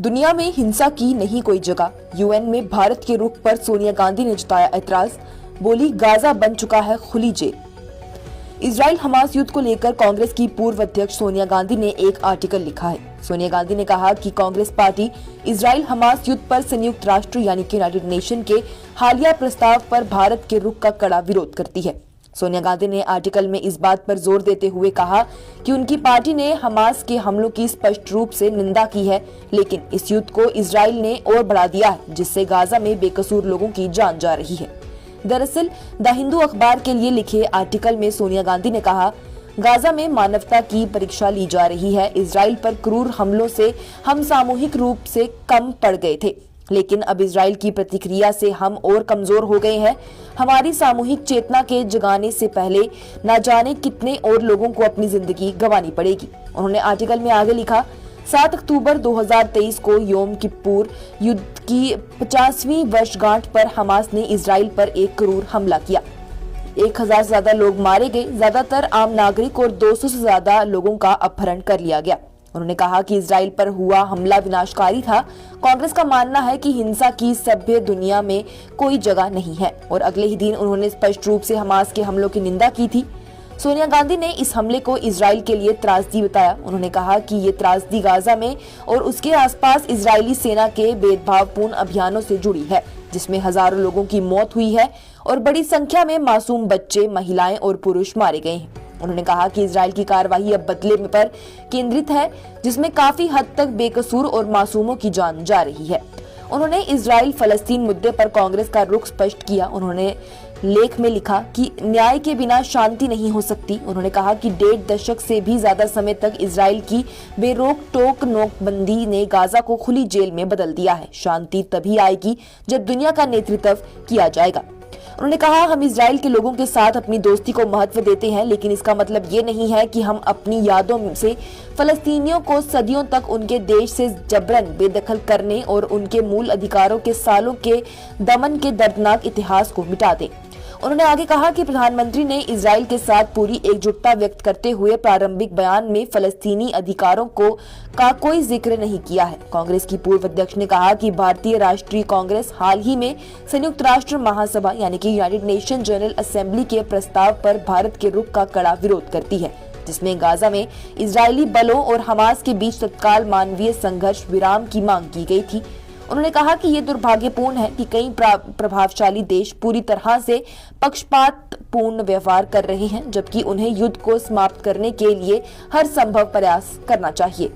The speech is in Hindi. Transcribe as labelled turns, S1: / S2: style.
S1: दुनिया में हिंसा की नहीं कोई जगह। यूएन में भारत के रुख पर सोनिया गांधी ने जताया ऐतराज। बोली, गाजा बन चुका है खुली जेल। इजराइल हमास युद्ध को लेकर कांग्रेस की पूर्व अध्यक्ष सोनिया गांधी ने एक आर्टिकल लिखा है। सोनिया गांधी ने कहा कि कांग्रेस पार्टी इजराइल हमास युद्ध पर संयुक्त राष्ट्र यानी कि यूनाइटेड नेशन के हालिया प्रस्ताव पर भारत के रुख का कड़ा विरोध करती है। सोनिया गांधी ने आर्टिकल में इस बात पर जोर देते हुए कहा कि उनकी पार्टी ने हमास के हमलों की स्पष्ट रूप से निंदा की है, लेकिन इस युद्ध को इजराइल ने और बढ़ा दिया है, जिससे गाजा में बेकसूर लोगों की जान जा रही है। दरअसल द हिंदू अखबार के लिए लिखे आर्टिकल में सोनिया गांधी ने कहा, गाजा में मानवता की परीक्षा ली जा रही है। इजराइल पर क्रूर हमलों से हम सामूहिक रूप से कम पड़ गए थे, लेकिन अब इजराइल की प्रतिक्रिया से हम और कमजोर हो गए हैं। हमारी सामूहिक चेतना के जगाने से पहले न जाने कितने और लोगों को अपनी जिंदगी गंवानी पड़ेगी। उन्होंने आर्टिकल में आगे लिखा, 7 अक्टूबर 2023 को योम किप्पुर युद्ध की 50वीं वर्षगांठ पर हमास ने इजराइल पर एक क्रूर हमला किया। 1000 से ज्यादा लोग मारे गए, ज्यादातर आम नागरिक, और 200 से ज्यादा लोगों का अपहरण कर लिया गया। उन्होंने कहा कि इजराइल पर हुआ हमला विनाशकारी था। कांग्रेस का मानना है कि हिंसा की सभ्य दुनिया में कोई जगह नहीं है, और अगले ही दिन उन्होंने स्पष्ट रूप से हमास के हमलों की निंदा की थी। सोनिया गांधी ने इस हमले को इजराइल के लिए त्रासदी बताया। उन्होंने कहा कि ये त्रासदी गाजा में और उसके आसपास इजरायली सेना के भेदभावपूर्ण अभियानों से जुड़ी है, जिसमें हजारों लोगों की मौत हुई है और बड़ी संख्या में मासूम बच्चे, महिलाएं और पुरुष मारे गए हैं। उन्होंने कहा कि इजराइल की कार्रवाई अब बदले पर केंद्रित है, जिसमें काफी हद तक बेकसूर और मासूमों की जान जा रही है। उन्होंने इजराइल फलस्तीन मुद्दे पर कांग्रेस का रुख स्पष्ट किया। उन्होंने लेख में लिखा कि न्याय के बिना शांति नहीं हो सकती। उन्होंने कहा कि 1.5 दशक से भी ज्यादा समय तक इजराइल की बेरोक टोक नोकबंदी ने गाजा को खुली जेल में बदल दिया है। शांति तभी आएगी जब दुनिया का नेतृत्व किया जाएगा। उन्होंने कहा, हम इजराइल के लोगों के साथ अपनी दोस्ती को महत्व देते हैं, लेकिन इसका मतलब ये नहीं है कि हम अपनी यादों से फलस्तीनियों को सदियों तक उनके देश से जबरन बेदखल करने और उनके मूल अधिकारों के सालों के दमन के दर्दनाक इतिहास को मिटा दें। उन्होंने आगे कहा कि प्रधानमंत्री ने इजराइल के साथ पूरी एकजुटता व्यक्त करते हुए प्रारंभिक बयान में फलस्तीनी अधिकारों का कोई जिक्र नहीं किया है। कांग्रेस की पूर्व अध्यक्ष ने कहा कि भारतीय राष्ट्रीय कांग्रेस हाल ही में संयुक्त राष्ट्र महासभा यानी कि यूनाइटेड नेशन जनरल असेंबली के प्रस्ताव पर भारत के रुख का कड़ा विरोध करती है, जिसमें गाजा में इजरायली बलों और हमास के बीच तत्काल मानवीय संघर्ष विराम की मांग की गई थी। उन्होंने कहा कि ये दुर्भाग्यपूर्ण है कि कई प्रभावशाली देश पूरी तरह से पक्षपातपूर्ण व्यवहार कर रहे हैं, जबकि उन्हें युद्ध को समाप्त करने के लिए हर संभव प्रयास करना चाहिए।